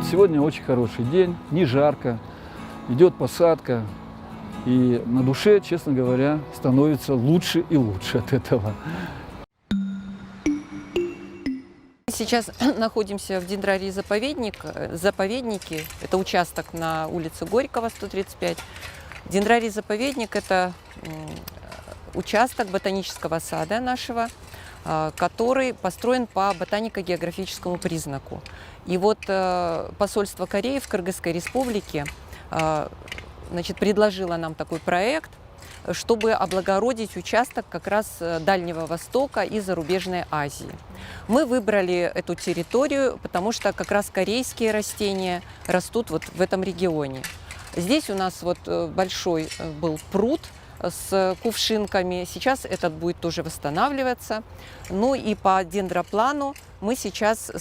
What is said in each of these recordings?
сегодня очень хороший день, не жарко, идет посадка. И на душе, честно говоря, становится лучше и лучше от этого. Сейчас находимся в дендрарии заповедники. Это участок на улице Горького, 135. Дендрарий-заповедник – это участок ботанического сада нашего, который построен по ботанико-географическому признаку. И вот посольство Кореи в Кыргызской республике предложила нам такой проект, чтобы облагородить участок как раз Дальнего Востока и зарубежной Азии. Мы выбрали эту территорию, потому что как раз корейские растения растут вот в этом регионе. Здесь у нас вот большой был пруд с кувшинками. Сейчас этот будет тоже восстанавливаться. Ну и по дендроплану мы сейчас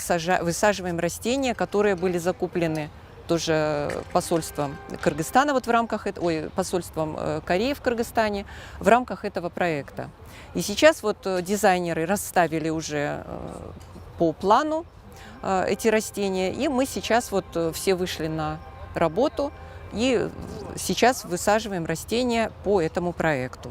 высаживаем растения, которые были закуплены тоже посольством Кыргызстана, вот в рамках посольством Кореи в Кыргызстане в рамках этого проекта. И сейчас вот дизайнеры расставили уже по плану эти растения, и мы сейчас вот все вышли на работу и сейчас высаживаем растения по этому проекту.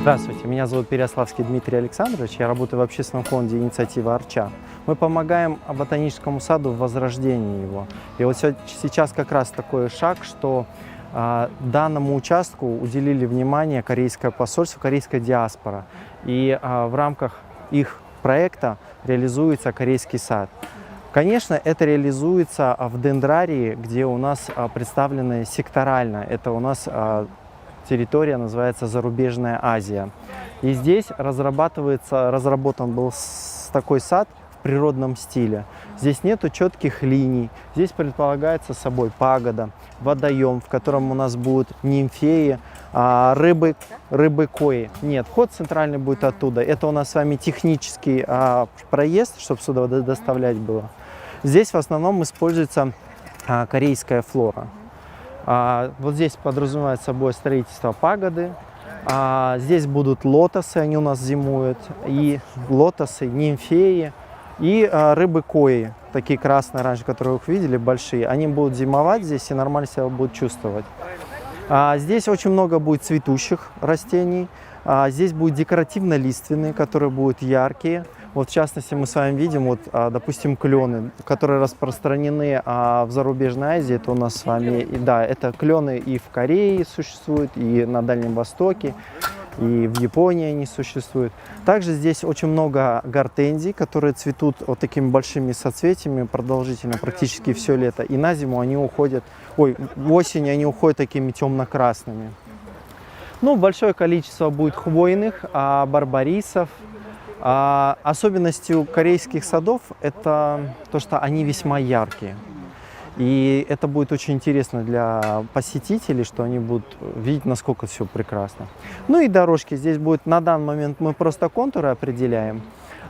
Здравствуйте, меня зовут Переяславский Дмитрий Александрович, я работаю в общественном фонде «Инициатива Арча». Мы помогаем ботаническому саду в возрождении его. И вот сейчас как раз такой шаг, что данному участку уделили внимание корейское посольство, корейская диаспора. И в рамках их проекта реализуется корейский сад. Конечно, это реализуется в дендрарии, где у нас представлены секторально. Это у нас территория называется «Зарубежная Азия». И здесь разработан был такой сад в природном стиле. Здесь нету четких линий. Здесь предполагается собой пагода, водоем, в котором у нас будут нимфеи, рыбы-кои. Нет, вход центральный будет оттуда. Это у нас с вами технический проезд, чтобы сюда доставлять было. Здесь в основном используется корейская флора. Вот здесь подразумевает собой строительство пагоды. Здесь будут лотосы, они у нас зимуют, и лотосы, нимфеи, и рыбы-кои, такие красные раньше, которые вы видели, большие. Они будут зимовать здесь и нормально себя будут чувствовать. Здесь очень много будет цветущих растений. Здесь будут декоративно-лиственные, которые будут яркие. Вот в частности мы с вами видим, вот, допустим, клены, которые распространены в зарубежной Азии. Это у нас с вами, да, это клены и в Корее существуют, и на Дальнем Востоке, и в Японии они существуют. Также здесь очень много гортензий, которые цветут вот такими большими соцветиями продолжительно, практически все лето. И на зиму они уходят, в осень они уходят такими темно-красными. Ну, большое количество будет хвойных, барбарисов. Особенностью корейских садов это то, что они весьма яркие. И это будет очень интересно для посетителей, что они будут видеть, насколько все прекрасно. Ну и дорожки. Здесь будет, на данный момент мы просто контуры определяем.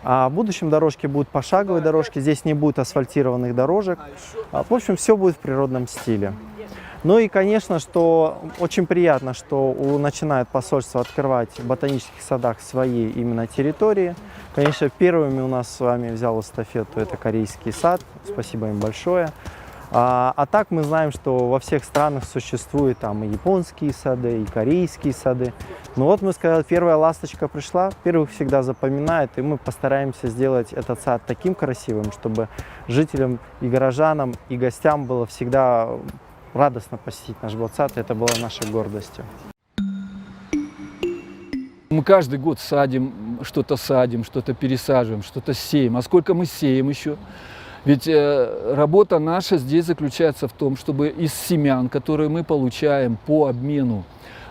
А в будущем дорожки будут пошаговые дорожки. Здесь не будет асфальтированных дорожек. В общем, все будет в природном стиле. Ну и, конечно, что очень приятно, что начинает посольство открывать в ботанических садах свои именно территории. Конечно, первыми у нас с вами взял эстафету это корейский сад. Спасибо им большое. А так мы знаем, что во всех странах существуют там и японские сады, и корейские сады. Ну вот мы сказали, первая ласточка пришла, первых всегда запоминает, и мы постараемся сделать этот сад таким красивым, чтобы жителям и горожанам, и гостям было всегда радостно посетить наш сад, это было нашей гордостью. Мы каждый год садим, что-то пересаживаем, что-то сеем. А сколько мы сеем еще? Ведь работа наша здесь заключается в том, чтобы из семян, которые мы получаем по обмену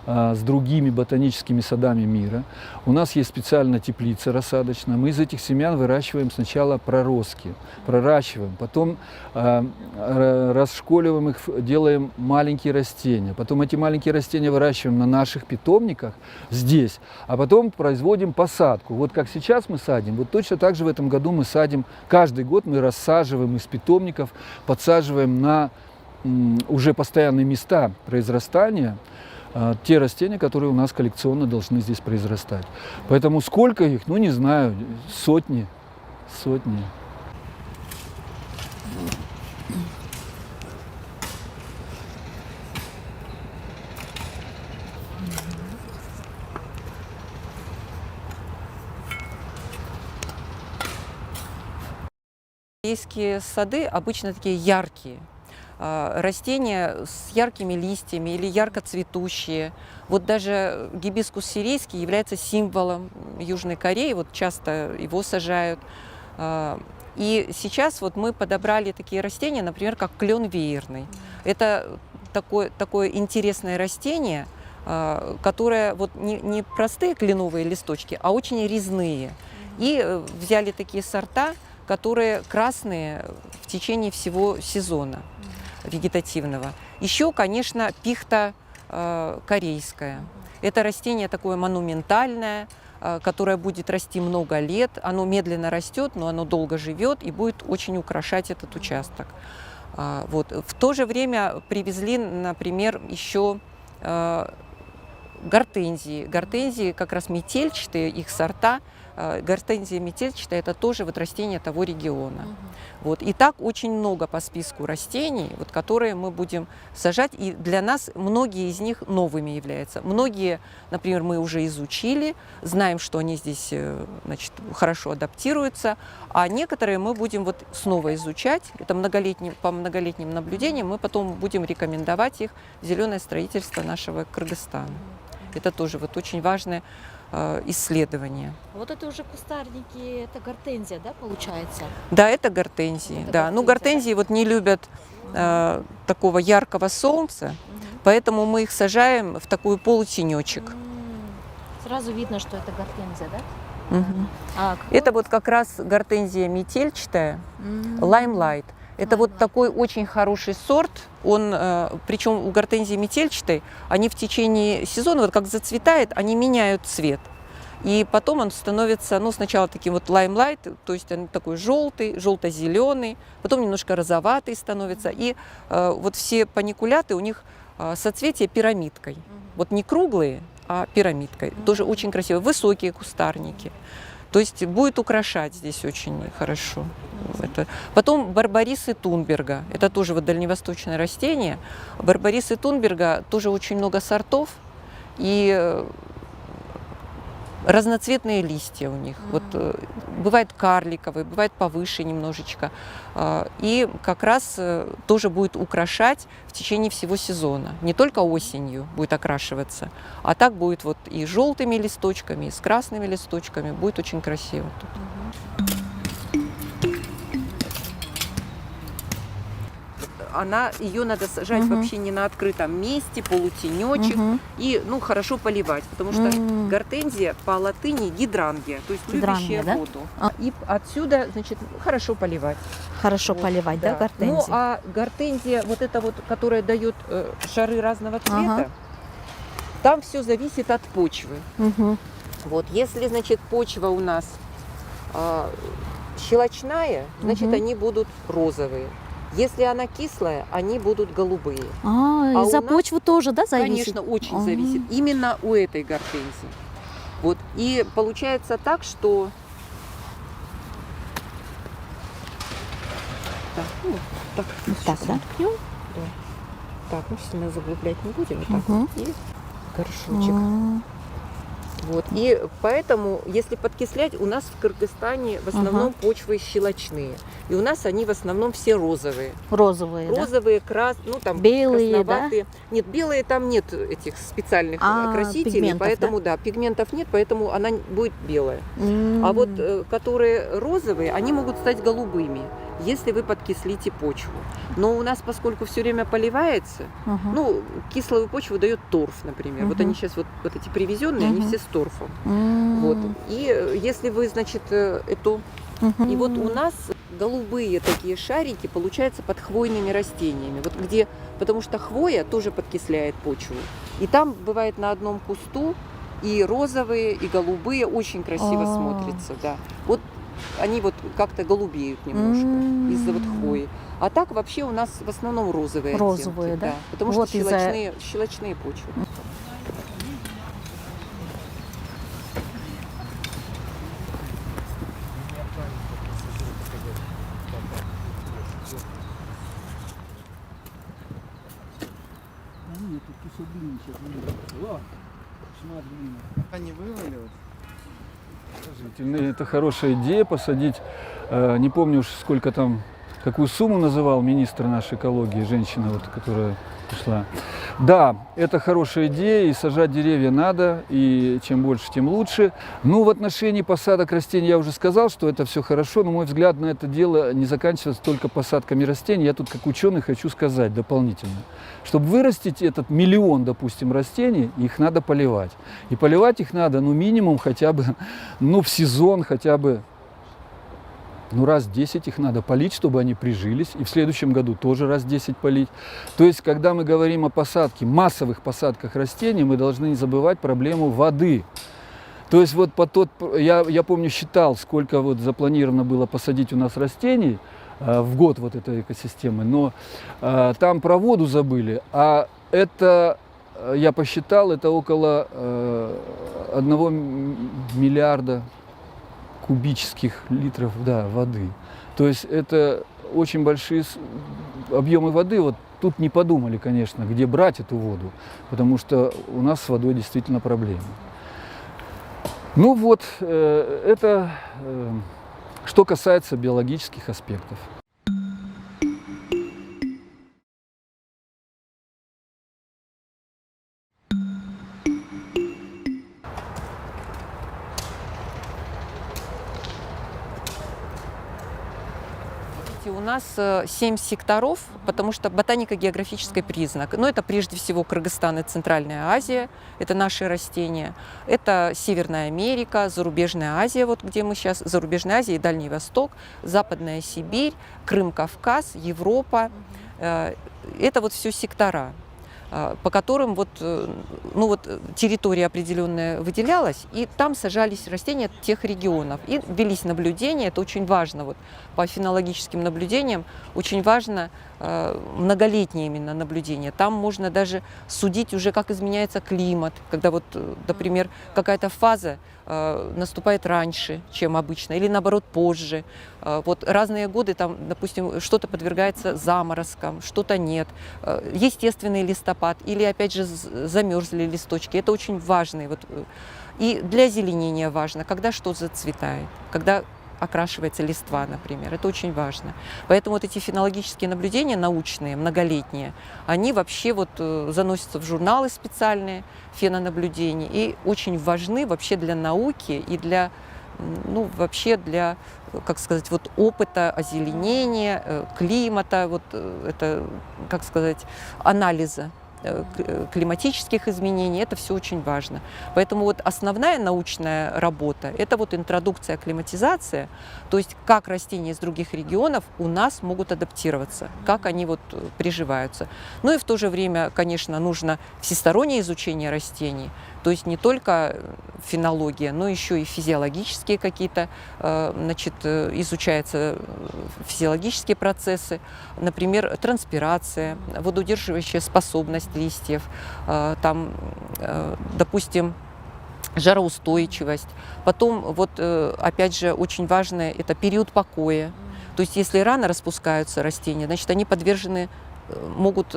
с другими ботаническими садами мира, у нас есть специальная теплица рассадочная. Мы из этих семян выращиваем сначала проростки, проращиваем, потом расшколиваем их, делаем маленькие растения. Потом эти маленькие растения выращиваем на наших питомниках здесь, а потом производим посадку. Вот как сейчас мы садим, вот точно так же в этом году мы садим, каждый год мы рассаживаем из питомников, подсаживаем на уже постоянные места произрастания, те растения, которые у нас коллекционно должны здесь произрастать. Поэтому сколько их, ну не знаю, сотни. Корейские сады обычно такие яркие. Растения с яркими листьями или ярко цветущие. Вот даже гибискус сирийский является символом Южной Кореи, вот часто его сажают. И сейчас вот мы подобрали такие растения, например, как клен веерный. Это такое интересное растение, которое вот не простые кленовые листочки, а очень резные. И взяли такие сорта, которые красные в течение всего сезона вегетативного. Еще, конечно, пихта корейская. Это растение такое монументальное, которое будет расти много лет. Оно медленно растет, но оно долго живет и будет очень украшать этот участок. Вот. В то же время привезли, например, еще гортензии. Гортензии как раз метельчатые, их сорта. Гортензия метельчатая – это тоже вот растение того региона. Вот. И так очень много по списку растений, вот, которые мы будем сажать. И для нас многие из них новыми являются. Многие, например, мы уже изучили, знаем, что они здесь, значит, хорошо адаптируются. А некоторые мы будем вот снова изучать. Это по многолетним наблюдениям мы потом будем рекомендовать их в зеленое строительство нашего Кыргызстана. Это тоже вот очень важное исследования. Вот это уже кустарники, это гортензия, да, получается? Да, это гортензии. Это да. гортензия, Ну, гортензии вот не любят такого яркого солнца, поэтому мы их сажаем в такой полутенечек. Сразу видно, что это гортензия, да? Мгм. А какой? Это вот как раз гортензия метельчатая, лаймлайт. Это вот такой очень хороший сорт. Он, причем у гортензии метельчатой, они в течение сезона, вот как зацветает, они меняют цвет. И потом он становится, ну, сначала таким вот лаймлайт, то есть он такой желтый, желто-зеленый, потом немножко розоватый становится. И вот все паникуляты, у них соцветия пирамидкой. Вот не круглые, а пирамидкой. Тоже очень красиво. Высокие кустарники. То есть будет украшать здесь очень хорошо. Это. Потом барбарисы Тунберга. Это тоже вот дальневосточное растение. Барбарисы Тунберга тоже очень много сортов. И разноцветные листья у них. Вот, бывает карликовые, бывает повыше немножечко. И как раз тоже будет украшать в течение всего сезона. Не только осенью будет окрашиваться, а так будет вот и с желтыми листочками, и с красными листочками. Будет очень красиво тут. Ее надо сажать вообще не на открытом месте, полутенечек, и ну, хорошо поливать, потому что гортензия по латыни гидрангия, то есть Гидрангия, любящая да? воду. И отсюда, значит, хорошо поливать. Хорошо Вот, поливать, да, гортензию? Ну, а гортензия, вот эта вот, которая дает шары разного цвета, там все зависит от почвы. Вот, если, значит, почва у нас щелочная, значит, они будут розовые. Если она кислая, они будут голубые. А у за нас, почву тоже, да, зависит? Конечно, очень зависит. Именно у этой гортензии. Вот. И получается так, что... Так, ну, так, Так, сейчас да? воткнем. Да. Так, ну сильно заглублять не будем. Вот так вот. И горшочек. Вот. И поэтому, если подкислять, у нас в Кыргызстане в основном почвы щелочные. И у нас они в основном все розовые. Розовые, да? Розовые, ну там Белые, красноватые. Нет, белые там нет этих специальных окрасителей, пигментов, поэтому да, пигментов нет, поэтому она будет белая. А вот которые розовые, они могут стать голубыми, если вы подкислите почву. Но у нас, поскольку все время поливается, ну, кислую почву дает торф, например. Вот они сейчас, вот эти привезенные, они все с торфом. Вот. И если вы, значит, эту... И вот у нас голубые такие шарики получаются под хвойными растениями. Вот где... Потому что хвоя тоже подкисляет почву. И там бывает на одном кусту и розовые, и голубые. Очень красиво смотрится, да. Вот они вот как-то голубеют немножко из-за вот хвои. А так вообще у нас в основном розовые Розовые, оттенки, да? потому Вот что из-за- щелочные почвы. Они вывалились. Положительно. Это хорошая идея посадить, не помню уж сколько там, какую сумму называл министр нашей экологии, женщина, вот, которая пришла. Да, это хорошая идея, и сажать деревья надо, и чем больше, тем лучше. Ну, в отношении посадок растений я уже сказал, что это все хорошо, но мой взгляд на это дело не заканчивается только посадками растений. Я тут как ученый хочу сказать дополнительно. Чтобы вырастить этот миллион, допустим, растений, их надо поливать. И поливать их надо, ну, минимум хотя бы, ну, в сезон хотя бы, ну, раз 10 их надо полить, чтобы они прижились. И в следующем году тоже раз 10 полить. То есть, когда мы говорим о посадке, массовых посадках растений, мы должны не забывать проблему воды. То есть, вот я помню, считал, сколько вот запланировано было посадить у нас растений в год вот этой экосистемы, но там про воду забыли, а это, я посчитал, это около 1 миллиарда кубических литров, да, воды. То есть это очень большие объемы воды. Вот тут не подумали, конечно, где брать эту воду, потому что у нас с водой действительно проблемы. Ну вот, это что касается биологических аспектов. У нас 7 секторов, потому что ботанико-географический признак. Но это прежде всего Кыргызстан и Центральная Азия, это наши растения. Это Северная Америка, Зарубежная Азия, вот где мы сейчас, Зарубежная Азия и Дальний Восток, Западная Сибирь, Крым, Кавказ, Европа. Это вот все сектора, по которым вот, ну вот территория определенная выделялась, и там сажались растения тех регионов. И велись наблюдения, это очень важно. Вот, по фенологическим наблюдениям очень важно многолетние именно наблюдения. Там можно даже судить уже, как изменяется климат, когда вот, например, какая-то фаза наступает раньше, чем обычно, или наоборот позже. Вот разные годы, там, допустим, что-то подвергается заморозкам, что-то нет. Естественный листопад или, опять же, замерзли листочки. Это очень важно. Вот. И для озеленения важно, когда что зацветает, когда окрашивается листва, например. Это очень важно. Поэтому вот эти фенологические наблюдения научные, многолетние, они вообще вот заносятся в журналы специальные фенонаблюдений и очень важны вообще для науки и для, ну, вообще для, как сказать, вот опыта озеленения, климата, вот это, как сказать, анализа климатических изменений, это все очень важно. Поэтому вот основная научная работа – это вот интродукция, акклиматизация, то есть как растения из других регионов у нас могут адаптироваться, как они вот приживаются. Ну и в то же время, конечно, нужно всестороннее изучение растений, то есть не только фенология, но еще и физиологические какие-то, значит, изучаются физиологические процессы, например, транспирация, водоудерживающая способность листьев, там, допустим, жароустойчивость. Потом, вот, опять же, очень важное – это период покоя. То есть, если рано распускаются растения, значит, они подвержены, могут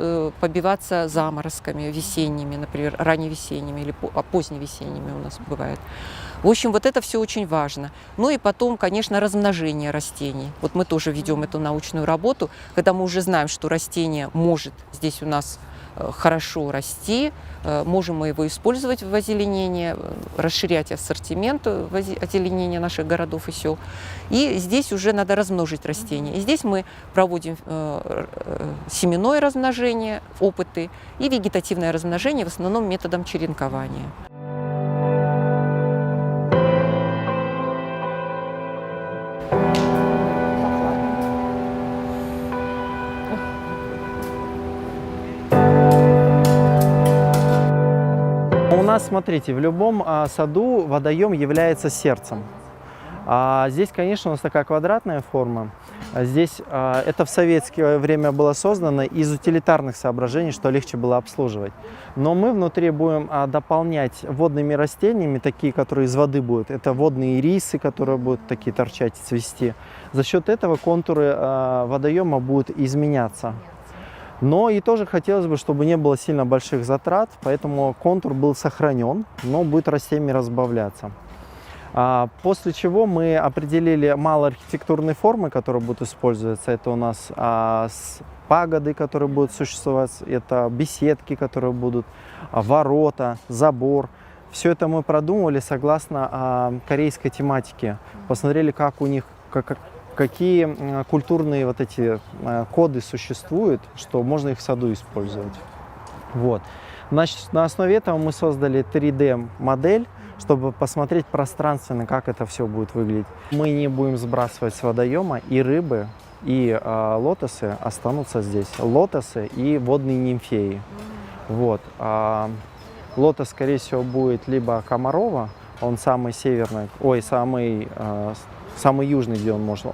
побиваться заморозками весенними, например, ранневесенними или поздневесенними у нас бывает. В общем, вот это все очень важно. Ну и потом, конечно, размножение растений. Вот мы тоже ведем эту научную работу, когда мы уже знаем, что растение может здесь у нас хорошо расти, можем мы его использовать в озеленении, расширять ассортимент озеленения наших городов и сел. И здесь уже надо размножить растения. И здесь мы проводим семенное размножение, опыты и вегетативное размножение, в основном методом черенкования. У нас, смотрите, в любом саду водоем является сердцем. А здесь, конечно, у нас такая квадратная форма. Здесь это в советское время было создано из утилитарных соображений, что легче было обслуживать. Но мы внутри будем дополнять водными растениями, такие, которые из воды будут. Это водные ирисы, которые будут такие торчать и цвести. За счет этого контуры водоема будут изменяться. Но и тоже хотелось бы, чтобы не было сильно больших затрат, поэтому контур был сохранен, но будет растениями разбавляться. После чего мы определили малоархитектурные формы, которые будут использоваться. Это у нас пагоды, которые будут существовать, это беседки, которые будут, ворота, забор. Все это мы продумывали согласно корейской тематике. Посмотрели, как у них, какие культурные вот эти коды существуют, что можно их в саду использовать. Вот. Значит, на основе этого мы создали 3D-модель, чтобы посмотреть пространственно, как это все будет выглядеть. Мы не будем сбрасывать с водоема, и рыбы, и лотосы останутся здесь. Лотосы и водные нимфеи. Вот. Лотос, скорее всего, будет либо Комарова, он самый северный, самый южный, где он может.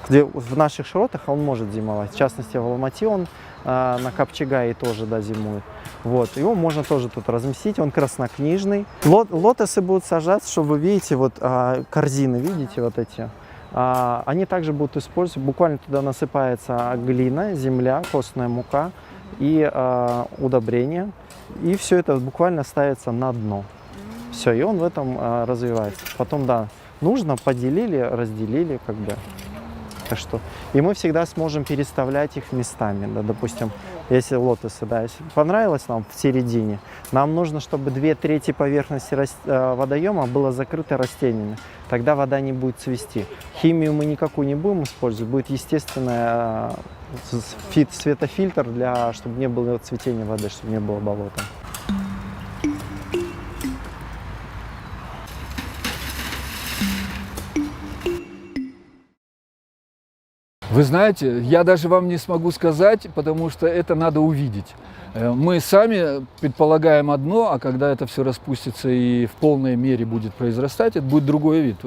Где в наших широтах он может зимовать. В частности, в Алмате он на Капчагае тоже зимует. Вот. Его можно тоже тут разместить, он краснокнижный. Лотосы будут сажаться, чтобы вы видите, вот корзины, видите, вот эти. Они также будут использовать, буквально туда насыпается глина, земля, костная мука и удобрения. И все это буквально ставится на дно. Все, и он в этом развивается. Потом, да, нужно, поделили, разделили, как бы. Так что, и мы всегда сможем переставлять их местами. Да, допустим, если лотосы, да, если понравилось нам в середине, нам нужно, чтобы 2/3 поверхности водоема было закрыто растениями. Тогда вода не будет цвести. Химию мы никакую не будем использовать, будет естественный светофильтр, чтобы не было цветения воды, чтобы не было болота. Вы знаете, я даже вам не смогу сказать, потому что это надо увидеть. Мы сами предполагаем одно, а когда это все распустится и в полной мере будет произрастать, это будет другой вид.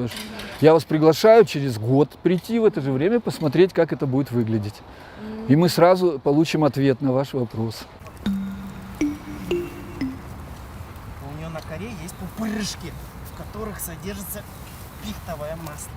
Я вас приглашаю через год прийти в это же время, посмотреть, как это будет выглядеть. И мы сразу получим ответ на ваш вопрос. У нее на коре есть пупырышки, в которых содержится пихтовое масло.